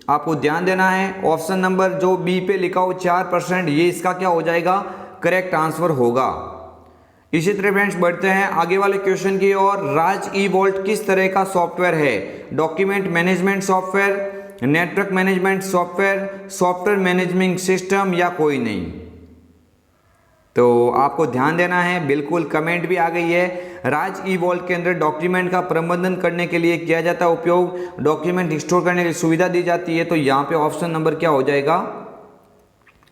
आपको ध्यान देना है। ऑप्शन नंबर जो बी पे लिखा हो 4%, ये इसका क्या हो जाएगा, करेक्ट आंसर होगा। इसी तरह फ्रेंड्स बढ़ते हैं आगे वाले क्वेश्चन की ओर। राज ई वॉल्ट किस तरह का सॉफ्टवेयर है, document management software, network management software, software management system या कोई नहीं। तो आपको ध्यान देना है, बिल्कुल कमेंट भी आ गई है। राज ई वॉल्ट के अंदर डॉक्यूमेंट का प्रबंधन करने के लिए किया जाता है उपयोग, डॉक्यूमेंट स्टोर करने की सुविधा दी जाती है। तो यहाँ पे ऑप्शन नंबर क्या हो जाएगा,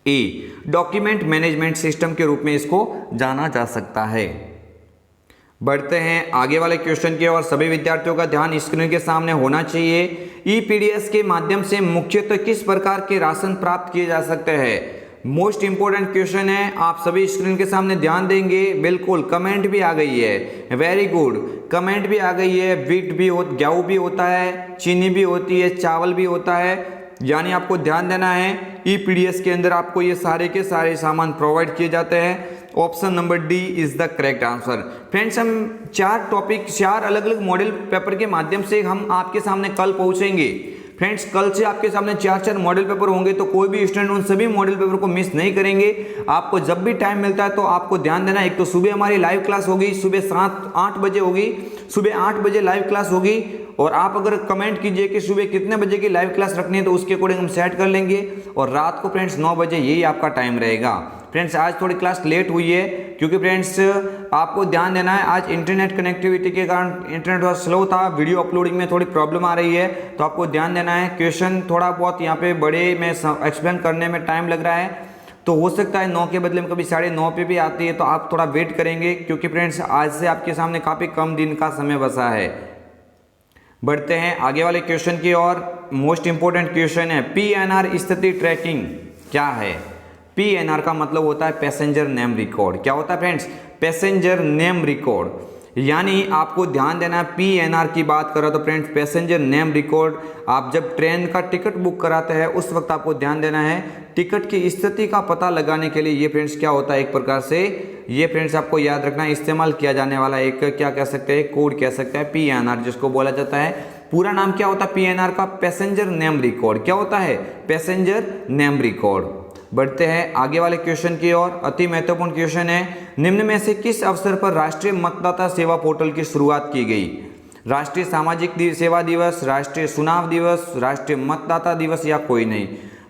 ए, डॉक्यूमेंट मैनेजमेंट सिस्टम के रूप में इसको जाना जा सकता है। बढ़ते हैं आगे वाले क्वेश्चन की ओर। सभी विद्यार्थियों का ध्यान स्क्रीन के सामने होना चाहिए। EPDS के माध्यम से मुख्यतः किस प्रकार के राशन प्राप्त किए जा सकते हैं, मोस्ट इंपोर्टेंट क्वेश्चन है। आप सभी स्क्रीन के सामने ध्यान देंगे। बिल्कुल कमेंट भी आ गई है, वेरी गुड, कमेंट भी आ गई है। व्हीट भी गेहूं भी होता है, चीनी भी होती है, चावल भी होता है, यानी आपको ध्यान देना है। EPDS के अंदर आपको ये सारे के सारे सामान प्रोवाइड किए जाते हैं। Option number D is the correct answer. Friends हम 4 अलग अलग मॉडल पेपर के माध्यम से हम आपके सामने कल पहुंचेंगे। फ्रेंड्स कल से आपके सामने 4 मॉडल पेपर होंगे, तो कोई भी स्टूडेंट उन सभी मॉडल पेपर को मिस नहीं करेंगे। आपको जब भी टाइम मिलता है तो आपको ध्यान देना, एक तो सुबह हमारी लाइव क्लास होगी, सुबह 7-8 बजे होगी, सुबह 8 बजे लाइव क्लास होगी। और आप अगर कमेंट कीजिए कि सुबह कितने बजे की लाइव क्लास रखनी है, तो उसके अकॉर्डिंग हम सेट कर लेंगे। और रात को फ्रेंड्स 9 बजे यही आपका टाइम रहेगा। फ्रेंड्स आज थोड़ी क्लास लेट हुई है क्योंकि फ्रेंड्स आपको ध्यान देना है, आज इंटरनेट कनेक्टिविटी के कारण इंटरनेट थोड़ा स्लो था, वीडियो अपलोडिंग में थोड़ी प्रॉब्लम आ रही है, तो आपको ध्यान देना है। क्वेश्चन थोड़ा बहुत यहाँ पे बड़े में एक्सप्लेन करने में टाइम लग रहा है, तो हो सकता है 9 के बदले में कभी 9:30 पे भी आती है, तो आप थोड़ा वेट करेंगे क्योंकि फ्रेंड्स आज से आपके सामने काफ़ी कम दिन का समय बचा है। बढ़ते हैं आगे वाले क्वेश्चन की ओर। मोस्ट इंपोर्टेंट क्वेश्चन है, PNR स्थिति ट्रैकिंग क्या है। PNR का मतलब होता है पैसेंजर नेम रिकॉर्ड। क्या होता है फ्रेंड्स, पैसेंजर नेम रिकॉर्ड, यानी आपको ध्यान देना है। PNR की बात करो तो फ्रेंड्स पैसेंजर नेम रिकॉर्ड, आप जब ट्रेन का टिकट बुक कराते हैं उस वक्त आपको ध्यान देना है, टिकट की स्थिति का पता लगाने के लिए ये फ्रेंड्स क्या होता है, एक प्रकार से ये फ्रेंड्स आपको याद रखना, इस्तेमाल किया जाने वाला एक क्या कह सकते हैं, कोड कह सकते हैं, PNR जिसको बोला जाता है। पूरा नाम क्या होता है PNR का, पैसेंजर नेम रिकॉर्ड। क्या होता है, पैसेंजर नेम रिकॉर्ड। बढ़ते हैं आगे वाले क्वेश्चन की ओर। अति महत्वपूर्ण क्वेश्चन है, निम्न में से किस अवसर पर राष्ट्रीय मतदाता सेवा पोर्टल की शुरुआत की गई, राष्ट्रीय सामाजिक सेवा दिवस, राष्ट्रीय चुनाव दिवस, राष्ट्रीय मतदाता दिवस या कोई नहीं।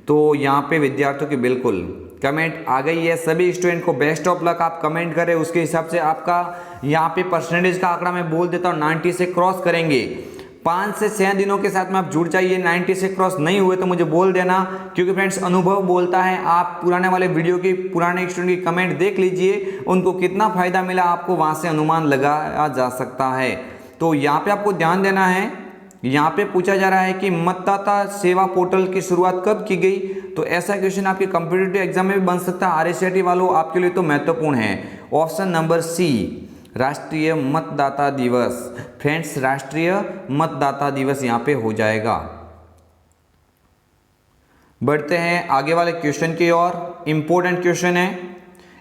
तो यहाँ पे विद्यार्थियों की बिल्कुल कमेंट आ गई है। सभी स्टूडेंट को बेस्ट ऑफ लक, आप कमेंट करें उसके हिसाब से आपका यहाँ पे परसेंटेज का आंकड़ा मैं बोल देता हूँ, 90 से क्रॉस करेंगे। 5 से 6 दिनों के साथ में आप जुड़ जाइए। 90 से क्रॉस नहीं हुए तो मुझे बोल देना, क्योंकि फ्रेंड्स अनुभव बोलता है। आप पुराने वाले वीडियो की पुराने स्टूडेंट की कमेंट देख लीजिए, उनको कितना फायदा मिला आपको वहां से अनुमान लगाया जा सकता है। तो यहाँ पे आपको ध्यान देना है, यहाँ पे पूछा जा रहा है कि मतदाता सेवा पोर्टल की शुरुआत कब की गई। तो ऐसा क्वेश्चन आपके कॉम्पिटिटिव एग्जाम में भी बन सकता है, RSCT वालों आपके लिए तो महत्वपूर्ण है। ऑप्शन नंबर सी, राष्ट्रीय मतदाता दिवस। फ्रेंड्स राष्ट्रीय मतदाता दिवस यहाँ पे हो जाएगा। बढ़ते हैं आगे वाले क्वेश्चन की ओर। इंपॉर्टेंट क्वेश्चन है,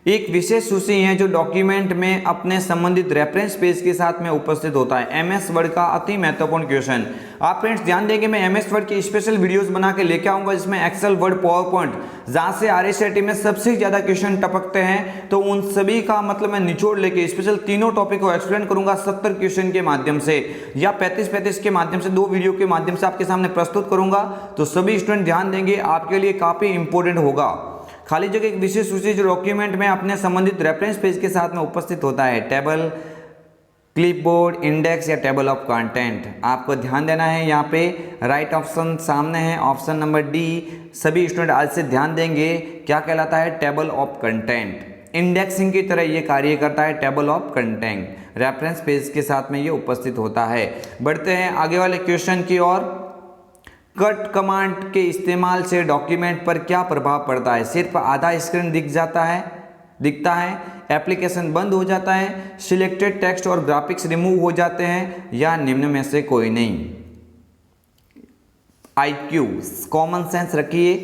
एक विशेष सूची है जो डॉक्यूमेंट में अपने संबंधित रेफरेंस पेज के साथ में उपस्थित होता है। एमएस वर्ड का अति महत्वपूर्ण क्वेश्चन। आप फ्रेंड्स ध्यान देंगे, मैं एमएस वर्ड की स्पेशल वीडियोस बना के लेके आऊंगा जिसमें एक्सेल, वर्ड, पावर पॉइंट, जहां से आरएसआईटी में सबसे ज्यादा क्वेश्चन टपकते हैं, तो उन सभी का मतलब मैं निचोड़ लेके स्पेशल तीनों टॉपिक को एक्सप्लेन करूंगा 70 क्वेश्चन के माध्यम से या 35 के माध्यम से, 2 वीडियो के माध्यम से आपके सामने प्रस्तुत करूंगा। तो सभी स्टूडेंट ध्यान देंगे, आपके लिए काफी इंपॉर्टेंट होगा। खाली जगह एक विशेष सूची जो डॉक्यूमेंट में अपने संबंधित रेफरेंस पेज के साथ में उपस्थित होता है। टेबल, क्लिपबोर्ड, इंडेक्स या टेबल ऑफ कंटेंट। आपको ध्यान देना है, यहाँ पे राइट ऑप्शन सामने है, ऑप्शन नंबर डी। सभी स्टूडेंट आज से ध्यान देंगे, क्या कहलाता है? Table of content. इंडेक्सिंग की तरह ये कार्य करता है table of content, reference page के साथ में ये उपस्थित होता है। बढ़ते हैं आगे वाले क्वेश्चन की ओर। कट कमांड के इस्तेमाल से डॉक्यूमेंट पर क्या प्रभाव पड़ता है? सिर्फ आधा स्क्रीन दिखता है, एप्लीकेशन बंद हो जाता है, सिलेक्टेड टेक्स्ट और ग्राफिक्स रिमूव हो जाते हैं, या निम्न में से कोई नहीं। IQ, कॉमन सेंस रखिए,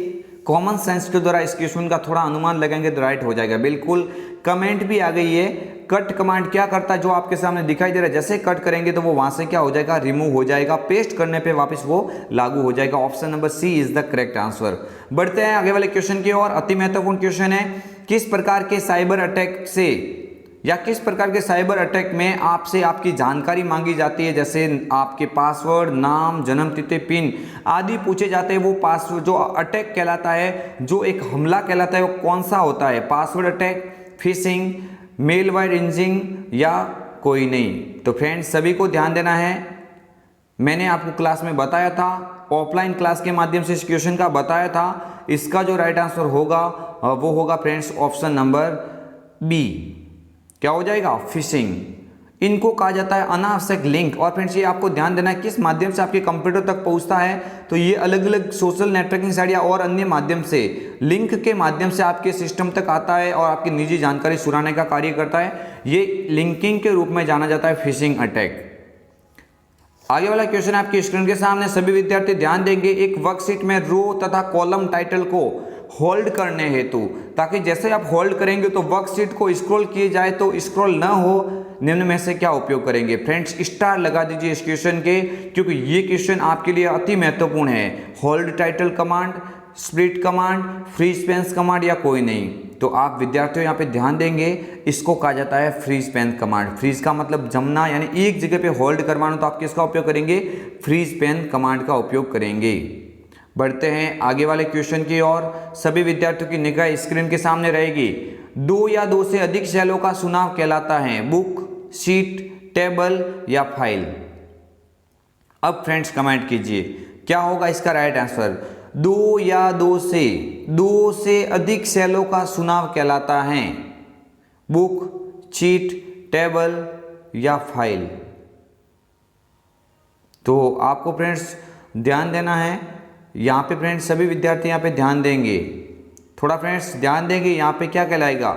कॉमन सेंस के द्वारा इस क्वेश्चन का थोड़ा अनुमान लगाएंगे तो राइट हो जाएगा। बिल्कुल कमेंट भी आ गई है। कट कमांड क्या करता है? जो आपके सामने दिखाई दे रहा है, जैसे कट करेंगे तो वो वहां से क्या हो जाएगा? रिमूव हो जाएगा। पेस्ट करने पे वापस वो लागू हो जाएगा। Option number C is the correct answer. बढ़ते हैं आगे वाले क्वेश्चन की ओर। अति महत्वपूर्ण क्वेश्चन है, किस प्रकार के साइबर अटैक से या किस प्रकार के साइबर अटैक में आपसे आपकी जानकारी मांगी जाती है? जैसे आपके पासवर्ड, नाम, जन्मतिथि, पिन आदि पूछे जाते हैं। वो पासवर्ड जो अटैक कहलाता है, जो एक हमला कहलाता है, वो कौन सा होता है? पासवर्ड अटैक, फिशिंग, मेलवायर इंजिंग या कोई नहीं? तो फ्रेंड्स सभी को ध्यान देना है, मैंने आपको क्लास में बताया था, ऑफलाइन क्लास के माध्यम से इस क्वेश्चन का बताया था। इसका जो राइट आंसर होगा वो होगा फ्रेंड्स ऑप्शन नंबर बी। क्या हो जाएगा? फिशिंग। इनको कहा जाता है अनावश्यक लिंक। और फ्रेंड्स ये आपको ध्यान देना है किस माध्यम से आपके कंप्यूटर तक पहुंचता है, तो ये अलग अलग सोशल नेटवर्किंग साइट या और अन्य माध्यम से, लिंक के माध्यम से आपके सिस्टम तक आता है और आपकी निजी जानकारी चुराने का कार्य करता है। ये लिंकिंग के रूप में जाना जाता है, फिशिंग अटैक। आगे वाला क्वेश्चन आपकी स्क्रीन के सामने, सभी विद्यार्थी ध्यान देंगे। एक वर्कशीट में रो तथा कॉलम टाइटल को होल्ड करने हेतु, ताकि जैसे आप होल्ड करेंगे तो वर्कशीट को स्क्रॉल किए जाए तो स्क्रॉल ना हो, निम्न में से क्या उपयोग करेंगे? फ्रेंड्स स्टार लगा दीजिए इस क्वेश्चन के, क्योंकि ये क्वेश्चन आपके लिए अति महत्वपूर्ण है। Hold title command, split command, free space command या कोई नहीं? तो आप विद्यार्थियों यहाँ पे ध्यान देंगे, इसको कहा जाता है फ्री स्पेन कमांड। फ्रीज का मतलब जमना, यानी एक जगह पे होल्ड करवाना, तो आप किसका उपयोग करेंगे? फ्री स्पेन कमांड का उपयोग करेंगे। बढ़ते हैं आगे वाले क्वेश्चन की ओर। सभी विद्यार्थियों की निगाह स्क्रीन के सामने रहेगी। 2 या 2 से अधिक सेलों का चुनाव कहलाता है? बुक, शीट, टेबल या फाइल? अब फ्रेंड्स कमेंट कीजिए, क्या होगा इसका राइट आंसर? 2 या 2 से अधिक सेलों का चुनाव कहलाता है? बुक, शीट, टेबल या फाइल? तो आपको फ्रेंड्स ध्यान देना है, यहाँ पे फ्रेंड्स सभी विद्यार्थी यहाँ पे ध्यान देंगे, थोड़ा फ्रेंड्स ध्यान देंगे। यहाँ पे क्या कहलाएगा?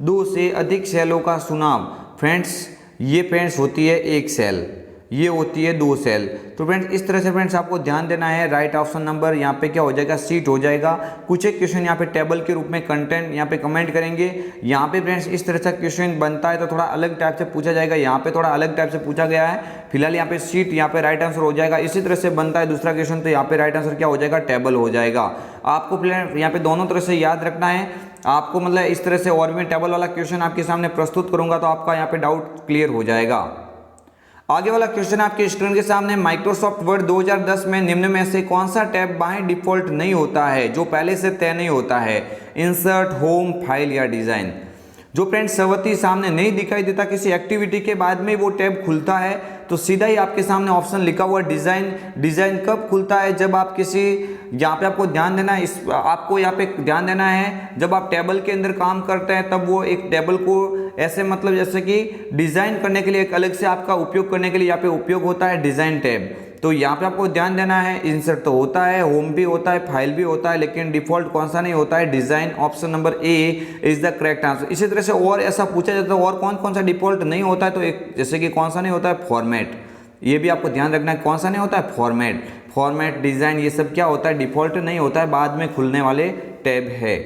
2 से अधिक सेलों का चुनाव। फ्रेंड्स ये फ्रेंड्स होती है 1 सेल, ये होती है 2 सेल। तो फ्रेंड्स इस तरह से फ्रेंड्स आपको ध्यान देना है। राइट ऑप्शन नंबर यहाँ पे क्या हो जाएगा? सीट हो जाएगा। कुछ एक क्वेश्चन यहाँ पे टेबल के रूप में कंटेंट यहाँ पे कमेंट करेंगे। यहाँ पे फ्रेंड्स इस तरह से क्वेश्चन बनता है तो थोड़ा अलग टाइप से पूछा जाएगा, यहाँ पे थोड़ा अलग टाइप से पूछा गया है। फिलहाल यहाँ पे सीट, यहाँ पे राइट आंसर हो जाएगा। इसी तरह से बनता है दूसरा क्वेश्चन, तो यहाँ पे राइट आंसर क्या हो जाएगा? टेबल हो जाएगा। आपको यहाँ पे दोनों तरह से याद रखना है। आपको मतलब इस तरह से और मैं टेबल वाला क्वेश्चन आपके सामने प्रस्तुत करूंगा तो आपका यहाँ पे डाउट क्लियर हो जाएगा। आगे वाला क्वेश्चन आपके स्क्रीन के सामने, माइक्रोसॉफ्ट वर्ड 2010 में निम्न में से कौन सा टैब बाय डिफॉल्ट नहीं होता है, जो पहले से तय नहीं होता है? इंसर्ट, होम, फाइल या डिजाइन? जो फ्रेंड्स सवती सामने नहीं दिखाई देता, किसी एक्टिविटी के बाद में वो टैब खुलता है, तो सीधा ही आपके सामने ऑप्शन लिखा हुआ डिजाइन। डिजाइन कब खुलता है? जब आप किसी, यहाँ पे आपको ध्यान देना है, आपको यहाँ पे ध्यान देना है, जब आप टेबल के अंदर काम करते हैं तब वो एक टेबल को ऐसे मतलब जैसे कि डिजाइन करने के लिए एक अलग से आपका उपयोग करने के लिए यहाँ पे उपयोग होता है डिजाइन टैब। तो यहाँ पे आपको ध्यान देना है, इंसर्ट तो होता है, होम भी होता है, फाइल भी होता है, लेकिन डिफॉल्ट कौन सा नहीं होता है? Design. Option number A is the correct answer. इसी तरह से और ऐसा पूछा जाता है और कौन कौन सा डिफॉल्ट नहीं होता है, तो एक जैसे कि कौन सा नहीं होता है? फॉर्मेट। ये भी आपको ध्यान रखना है, कौन सा नहीं होता है? फॉर्मेट, डिजाइन, ये सब क्या होता है? डिफॉल्ट नहीं होता है, बाद में खुलने वाले टैब है।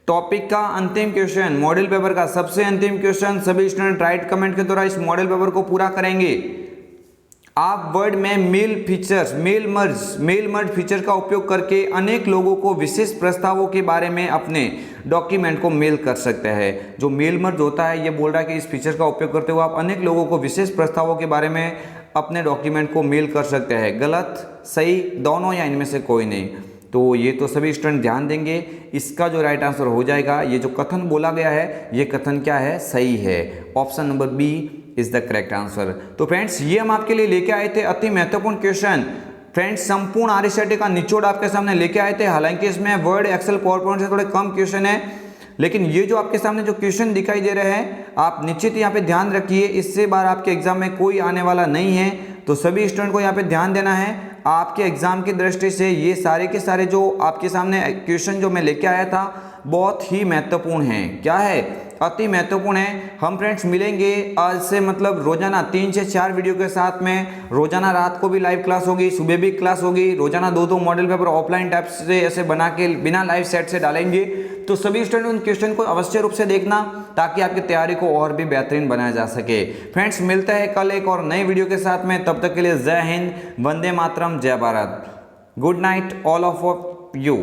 टॉपिक का अंतिम क्वेश्चन, मॉडल पेपर का सबसे अंतिम क्वेश्चन, सभी स्टूडेंट राइट कमेंट के द्वारा इस मॉडल पेपर को पूरा करेंगे। आप वर्ड में mail features, mail merge feature का उपयोग करके अनेक लोगों को विशेष प्रस्तावों के बारे में अपने डॉक्यूमेंट को मेल कर सकते हैं। जो मेल मर्ज होता है ये बोल रहा है कि इस फीचर का उपयोग करते हुए आप अनेक लोगों को विशेष प्रस्तावों के बारे में अपने डॉक्यूमेंट को मेल कर सकते हैं। गलत, सही, दोनों या इनमें से कोई नहीं। तो ये तो सभी स्टूडेंट ध्यान देंगे। इसका जो राइट आंसर हो जाएगा, ये जो कथन बोला गया है ये कथन क्या है, सही है। Option number B is the correct answer. तो फ्रेंड्स ये हम आपके लिए लेके आए थे अति महत्वपूर्ण क्वेश्चन। फ्रेंड्स संपूर्ण आरएसआईटी का निचोड़ आपके सामने लेके आए थे। हालांकि इसमें वर्ड, एक्सेल, पावर पॉइंट से थोड़े कम क्वेश्चन है, लेकिन ये जो आपके सामने जो क्वेश्चन दिखाई दे रहे हैं आप निश्चित यहाँ पे ध्यान रखिए। इससे बार आपके एग्जाम में कोई आने वाला नहीं है, तो सभी स्टूडेंट को यहाँ पे ध्यान देना है। आपके एग्जाम की दृष्टि से ये सारे के सारे जो आपके सामने क्वेश्चन जो मैं लेके आया था बहुत ही महत्वपूर्ण हैं। क्या है, अति महत्वपूर्ण है। हम फ्रेंड्स मिलेंगे आज से मतलब रोजाना 3 से 4 वीडियो के साथ में। रोजाना रात को भी लाइव क्लास होगी, सुबह भी क्लास होगी। रोजाना 2-2 मॉडल पेपर ऑफलाइन टाइप से ऐसे बना के बिना लाइव सेट से डालेंगे। तो सभी स्टूडेंट उन क्वेश्चन को अवश्य रूप से देखना ताकि आपकी तैयारी को और भी बेहतरीन बनाया जा सके। फ्रेंड्स मिलते हैं कल एक और नए वीडियो के साथ में। तब तक के लिए जय हिंद, वंदे मातरम, जय Bharat. Good night all of you.